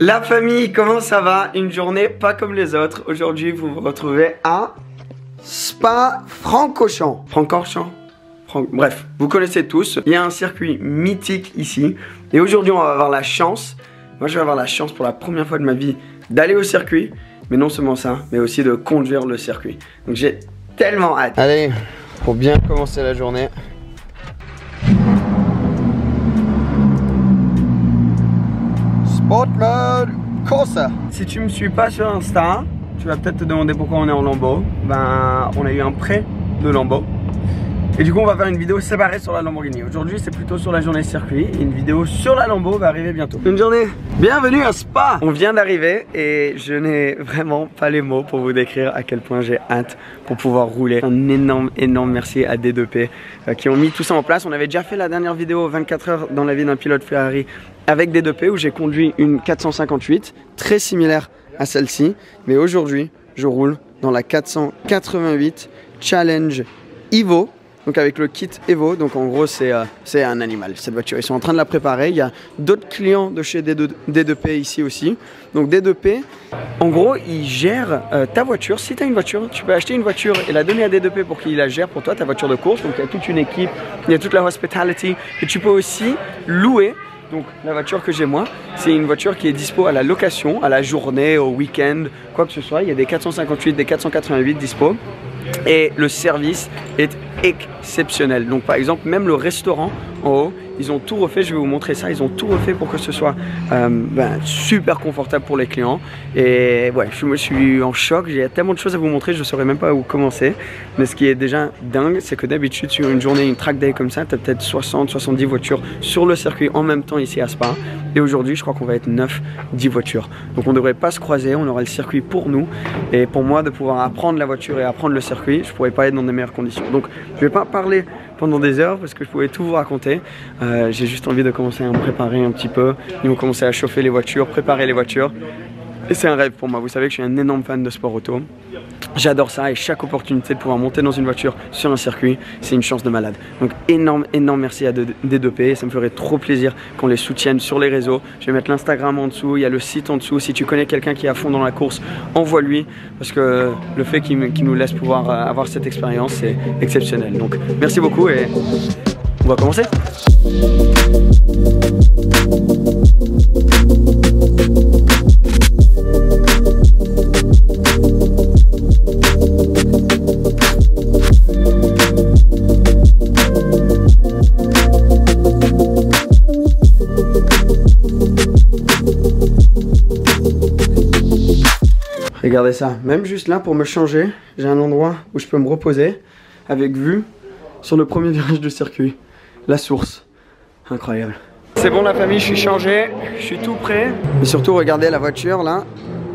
La famille, comment ça va? Une journée pas comme les autres. Aujourd'hui, vous vous retrouvez à Spa-Francorchamps. Bref, vous connaissez tous. Il y a un circuit mythique ici. Et aujourd'hui, on va avoir la chance, moi je vais avoir la chance pour la première fois de ma vie d'aller au circuit. Mais non seulement ça, mais aussi de conduire le circuit. Donc j'ai tellement hâte. Allez, pour bien commencer la journée. Sport mode Corsa. Si tu me suis pas sur Insta, tu vas peut-être te demander pourquoi on est en Lambo. Ben, on a eu un prêt de Lambo. Et du coup, on va faire une vidéo séparée sur la Lamborghini. Aujourd'hui, c'est plutôt sur la journée circuit. Et une vidéo sur la Lambo va arriver bientôt. Bonne journée. Bienvenue à Spa. On vient d'arriver et je n'ai vraiment pas les mots pour vous décrire à quel point j'ai hâte pour pouvoir rouler. Un énorme merci à D2P qui ont mis tout ça en place. On avait déjà fait la dernière vidéo 24 heures dans la vie d'un pilote Ferrari avec D2P où j'ai conduit une 458 très similaire à celle-ci. Mais aujourd'hui, je roule dans la 488 Challenge Evo. Donc avec le kit Evo, donc en gros c'est un animal cette voiture. Ils sont en train de la préparer. Il y a d'autres clients de chez D2P ici aussi. Donc D2P, en gros ils gèrent ta voiture. Si tu as une voiture, tu peux acheter une voiture et la donner à D2P pour qu'il la gère pour toi, ta voiture de course. Donc il y a toute une équipe, il y a toute la hospitality. Et tu peux aussi louer. Donc la voiture que j'ai moi, c'est une voiture qui est dispo à la location, à la journée, au week-end, quoi que ce soit. Il y a des 458, des 488 dispo. Et le service est exceptionnel. Donc par exemple, même le restaurant en haut, ils ont tout refait. Je vais vous montrer ça. Ils ont tout refait pour que ce soit super confortable pour les clients. Et ouais, je suis en choc. J'ai tellement de choses à vous montrer, je ne saurais même pas où commencer. Mais ce qui est déjà dingue, c'est que d'habitude sur une journée, une track day comme ça, tu as peut-être 60-70 voitures sur le circuit en même temps ici à Spa. Et aujourd'hui, je crois qu'on va être 9-10 voitures. Donc on ne devrait pas se croiser, on aura le circuit pour nous. Et pour moi, de pouvoir apprendre la voiture et apprendre le circuit, je ne pourrais pas être dans des meilleures conditions. Donc je ne vais pas parler pendant des heures parce que je pouvais tout vous raconter. J'ai juste envie de commencer à me préparer un petit peu. Ils vont commencer à chauffer les voitures, préparer les voitures. Et c'est un rêve pour moi. Vous savez que je suis un énorme fan de sport auto. J'adore ça et chaque opportunité de pouvoir monter dans une voiture sur un circuit, c'est une chance de malade. Donc énorme merci à D2P. Ça me ferait trop plaisir qu'on les soutienne sur les réseaux. Je vais mettre l'Instagram en dessous, il y a le site en dessous. Si tu connais quelqu'un qui est à fond dans la course, envoie-lui. Parce que le fait qu'il nous laisse pouvoir avoir cette expérience, c'est exceptionnel. Donc merci beaucoup et on va commencer. Regardez ça, même juste là pour me changer, j'ai un endroit où je peux me reposer avec vue sur le premier virage du circuit, la source, incroyable. C'est bon la famille, je suis changé, je suis tout prêt. Mais surtout regardez la voiture là,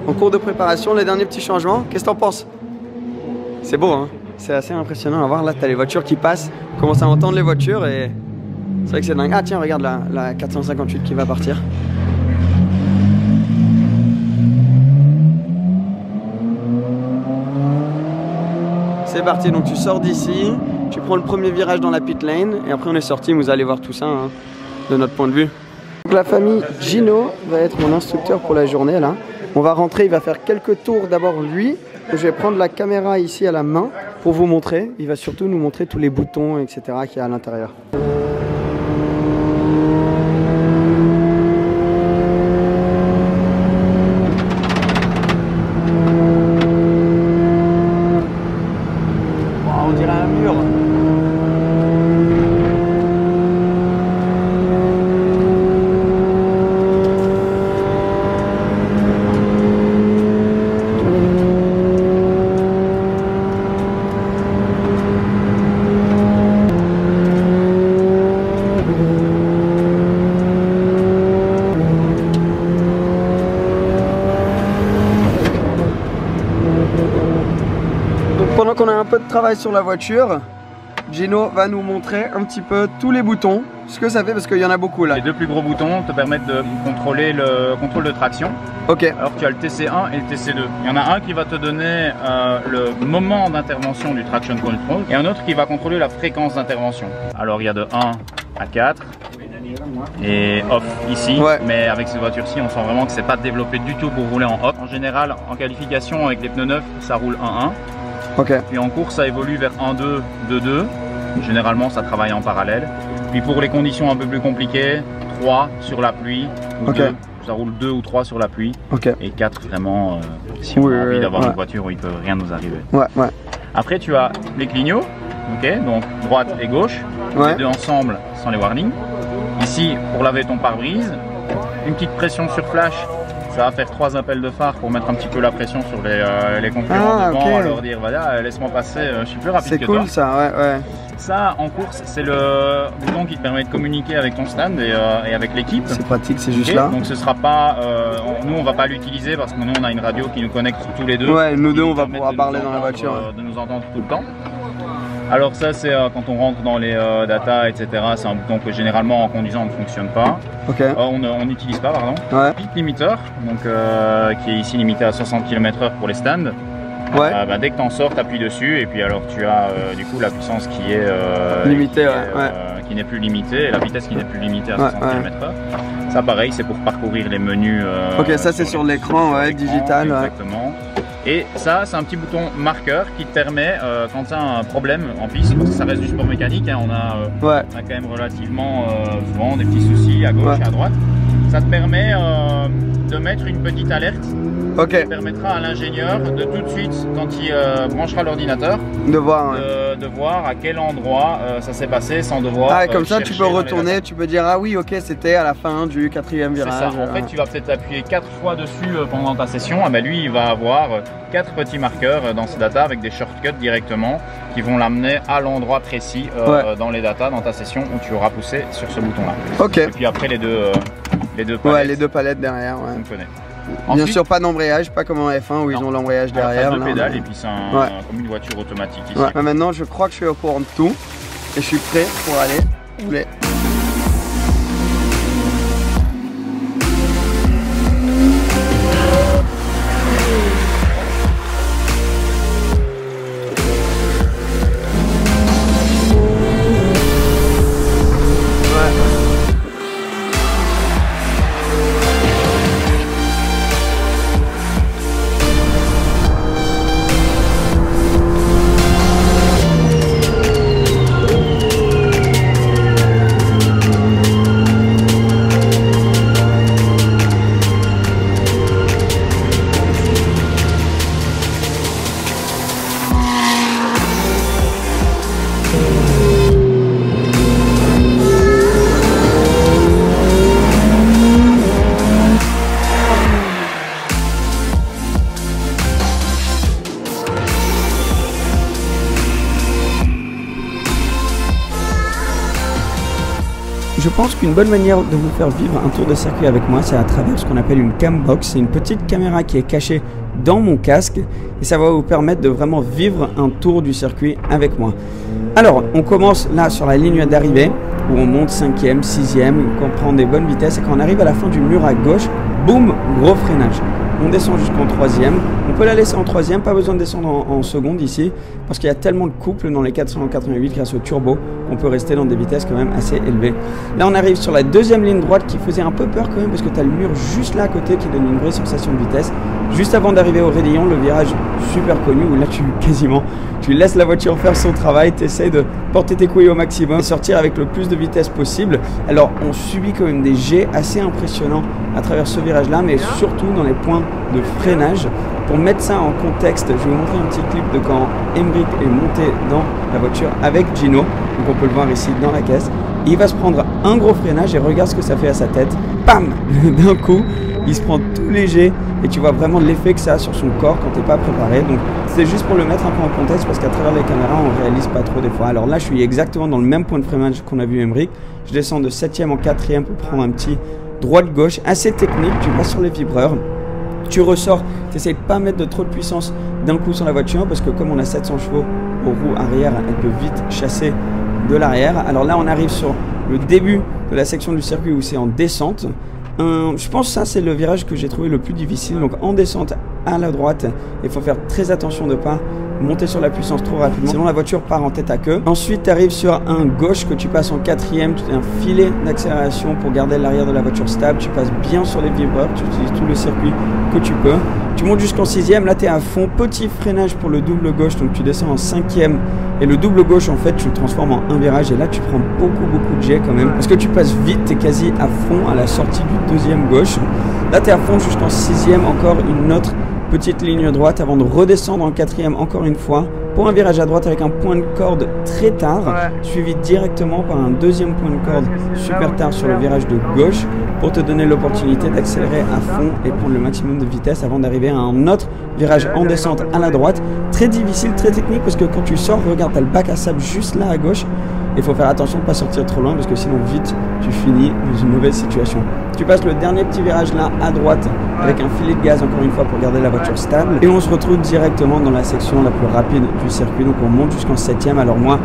en cours de préparation, les derniers petits changements, qu'est-ce que t'en penses? C'est beau hein, c'est assez impressionnant à voir, là t'as les voitures qui passent, on commence à entendre les voitures et c'est vrai que c'est dingue. Ah tiens regarde la 458 qui va partir. C'est parti, donc tu sors d'ici, tu prends le premier virage dans la pit lane et après on est sorti, vous allez voir tout ça hein, de notre point de vue. Donc la famille Gino va être mon instructeur pour la journée là. On va rentrer, il va faire quelques tours d'abord lui. Je vais prendre la caméra ici à la main pour vous montrer. Il va surtout nous montrer tous les boutons etc. qu'il y a à l'intérieur. On dirait un mur. Pendant qu'on a un peu de travail sur la voiture, Gino va nous montrer un petit peu tous les boutons, ce que ça fait parce qu'il y en a beaucoup là. Les deux plus gros boutons te permettent de contrôler le contrôle de traction. Ok. Alors tu as le TC1 et le TC2. Il y en a un qui va te donner le moment d'intervention du traction control et un autre qui va contrôler la fréquence d'intervention. Alors il y a de 1 à 4, et off ici, Ouais. mais avec cette voiture-ci, on sent vraiment que c'est pas développé du tout pour rouler en off. En général, en qualification avec les pneus neufs, ça roule 1-1. Ok. Puis en course, ça évolue vers 1-2, 2-2. Généralement, ça travaille en parallèle. Puis pour les conditions un peu plus compliquées, 3 sur la pluie, ou Ok. 2. Ça roule 2 ou 3 sur la pluie. Ok. Et 4 vraiment si on a envie d'avoir une voiture où il peut rien nous arriver. Ouais, ouais. Après, tu as les clignots, ok, donc droite et gauche, Ouais. les deux ensemble sans les warnings. Ici, pour laver ton pare-brise, une petite pression sur flash. Ça va faire 3 appels de phare pour mettre un petit peu la pression sur les concurrents Ah, devant, ok. leur dire voilà, laisse-moi passer, je suis plus rapide C'est que cool toi. ça, ouais, ouais. Ça, en course, c'est le bouton qui te permet de communiquer avec ton stand et avec l'équipe. C'est pratique, c'est juste Ok, là. donc ce sera pas, nous on va pas l'utiliser parce que nous on a une radio qui nous connecte tous les deux. Ouais, nous deux, qui on va permet pouvoir de parler nous dans la entendre, voiture. de nous entendre tout le temps. Alors ça c'est quand on rentre dans les data, etc. C'est un bouton que généralement en conduisant on ne fonctionne pas. Ok. On n'utilise pas, pardon. Ouais. Speed limiter, donc qui est ici limité à 60 km/h pour les stands. Ouais. Dès que tu en sors, tu appuies dessus et puis alors tu as du coup la puissance qui est Limitée, qui n'est plus limitée et la vitesse qui n'est plus limitée à 60 Ouais, ouais. km/h. Ça pareil, c'est pour parcourir les menus. Ok, ça c'est sur l'écran, ouais, digital. Ouais. Exactement. Et ça, c'est un petit bouton marqueur qui te permet, quand tu as un problème en piste, parce que ça reste du sport mécanique, hein, on a quand même relativement souvent des petits soucis à gauche et à droite. Ça te permet de mettre une petite alerte qui permettra à l'ingénieur de tout de suite, quand il branchera l'ordinateur, de voir. de voir à quel endroit ça s'est passé sans devoir. Ah, comme ça tu chercher peux dans les retourner, datas. tu peux dire ah oui, ok, c'était à la fin du 4e C'est virage. ça, en fait tu vas peut-être appuyer 4 fois dessus pendant ta session, ah bah lui il va avoir 4 petits marqueurs dans ses datas avec des shortcuts directement qui vont l'amener à l'endroit précis dans les datas, dans ta session où tu auras poussé sur ce bouton là. Ok. Et puis après les deux palettes, Ouais, les deux palettes derrière. Ouais. on connaît. Bien Ensuite, sûr, pas d'embrayage, pas comme en F1 où ils ont l'embrayage alors, derrière. t'as deux là, pédales on a- et puis c'est comme une voiture automatique ici. Ouais. Maintenant, je crois que je suis au courant de tout et je suis prêt pour aller rouler. Je pense qu'une bonne manière de vous faire vivre un tour de circuit avec moi, c'est à travers ce qu'on appelle une cambox. C'est une petite caméra qui est cachée dans mon casque et ça va vous permettre de vraiment vivre un tour du circuit avec moi. Alors, on commence là sur la ligne d'arrivée où on monte 5e, 6e, on prend des bonnes vitesses et quand on arrive à la fin du mur à gauche, boum, gros freinage. On descend jusqu'en 3e. On peut la laisser en 3e, pas besoin de descendre en seconde ici, parce qu'il y a tellement de couple dans les 488 grâce au turbo qu'on peut rester dans des vitesses quand même assez élevées. Là, on arrive sur la deuxième ligne droite qui faisait un peu peur quand même, parce que tu as le mur juste là à côté qui donne une vraie sensation de vitesse. Juste avant d'arriver au raidillon, le virage super connu où là tu laisses la voiture faire son travail, tu essaies de porter tes couilles au maximum et sortir avec le plus de vitesse possible. Alors on subit quand même des jets assez impressionnants à travers ce virage là, mais surtout dans les points de freinage. Pour mettre ça en contexte, je vais vous montrer un petit clip de quand Emric est monté dans la voiture avec Gino, donc on peut le voir ici dans la caisse. Il va se prendre un gros freinage et regarde ce que ça fait à sa tête. Pam! D'un coup, il se prend tout léger et tu vois vraiment l'effet que ça a sur son corps quand tu n'es pas préparé. Donc c'est juste pour le mettre un peu en contexte parce qu'à travers les caméras on réalise pas trop des fois. Alors là je suis exactement dans le même point de freinage qu'on a vu Emric. Je descends de 7e en 4e pour prendre un petit droite-gauche assez technique. Tu passes sur les vibreurs. Tu ressors, tu essaies de pas mettre de trop de puissance d'un coup sur la voiture parce que comme on a 700 chevaux aux roues arrière, elle peut vite chasser de l'arrière. Alors là on arrive sur le début de la section du circuit où c'est en descente. Je pense que ça c'est le virage que j'ai trouvé le plus difficile. Donc en descente à la droite, il faut faire très attention de ne pas monter sur la puissance trop rapidement, sinon la voiture part en tête à queue. Ensuite tu arrives sur un gauche que tu passes en 4e, tu as un filet d'accélération pour garder l'arrière de la voiture stable, tu passes bien sur les vibreurs, tu utilises tout le circuit que tu peux. Tu montes jusqu'en 6e, là tu es à fond, petit freinage pour le double gauche, donc tu descends en 5e et le double gauche en fait tu le transformes en un virage et là tu prends beaucoup de jet quand même parce que tu passes vite, tu es quasi à fond à la sortie du 2e gauche. Là tu es à fond jusqu'en 6e, encore une autre petite ligne droite avant de redescendre en 4e encore une fois pour un virage à droite avec un point de corde très tard, suivi directement par un 2e point de corde super tard sur le virage de gauche pour te donner l'opportunité d'accélérer à fond et prendre le maximum de vitesse avant d'arriver à un autre virage en descente à la droite. Très difficile, très technique parce que quand tu sors, regarde, tu as le bac à sable juste là à gauche. Il faut faire attention de ne pas sortir trop loin parce que sinon vite tu finis dans une mauvaise situation. Tu passes le dernier petit virage là à droite avec un filet de gaz encore une fois pour garder la voiture stable et on se retrouve directement dans la section la plus rapide du circuit, donc on monte jusqu'en 7e. Alors moi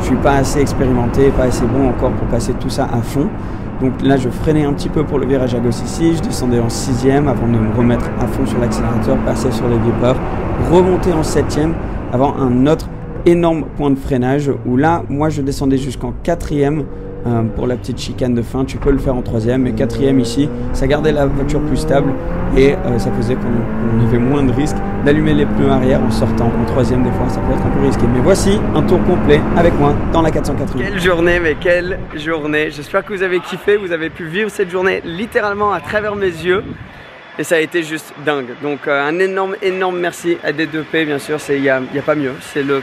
je suis pas assez expérimenté, pas assez bon encore pour passer tout ça à fond, donc là je freinais un petit peu pour le virage à gauche ici, je descendais en 6e avant de me remettre à fond sur l'accélérateur, passer sur les vibreurs, remonter en 7e avant un autre énorme point de freinage où là moi je descendais jusqu'en 4e pour la petite chicane de fin. Tu peux le faire en 3e mais 4e ici ça gardait la voiture plus stable et ça faisait qu'on avait moins de risque d'allumer les pneus arrière en sortant en 3e. Des fois ça peut être un peu risqué, mais voici un tour complet avec moi dans la 480. Quelle journée, mais quelle journée. J'espère que vous avez kiffé, vous avez pu vivre cette journée littéralement à travers mes yeux. Et ça a été juste dingue. Donc un énorme merci à D2P, bien sûr, il n'y a pas mieux. C'est le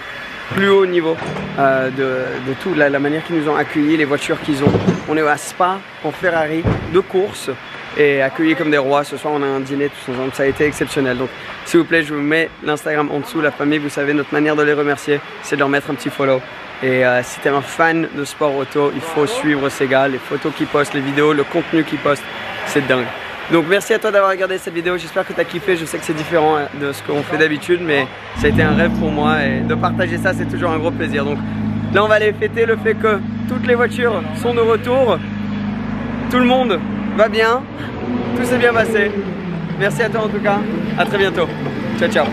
plus haut niveau de tout, la manière qu'ils nous ont accueillis, les voitures qu'ils ont. On est à Spa, en Ferrari, de course, et accueillis comme des rois. Ce soir, on a un dîner tous ensemble, ça a été exceptionnel. Donc s'il vous plaît, je vous mets l'Instagram en dessous, la famille, vous savez, notre manière de les remercier, c'est de leur mettre un petit follow. Et si tu es un fan de sport auto, il faut suivre ces gars, les photos qu'ils postent, les vidéos, le contenu qu'ils postent, c'est dingue. Donc merci à toi d'avoir regardé cette vidéo, j'espère que tu as kiffé, je sais que c'est différent de ce qu'on fait d'habitude, mais ça a été un rêve pour moi et de partager ça c'est toujours un gros plaisir. Donc là on va aller fêter le fait que toutes les voitures sont de retour, tout le monde va bien, tout s'est bien passé. Merci à toi en tout cas, à très bientôt, ciao ciao.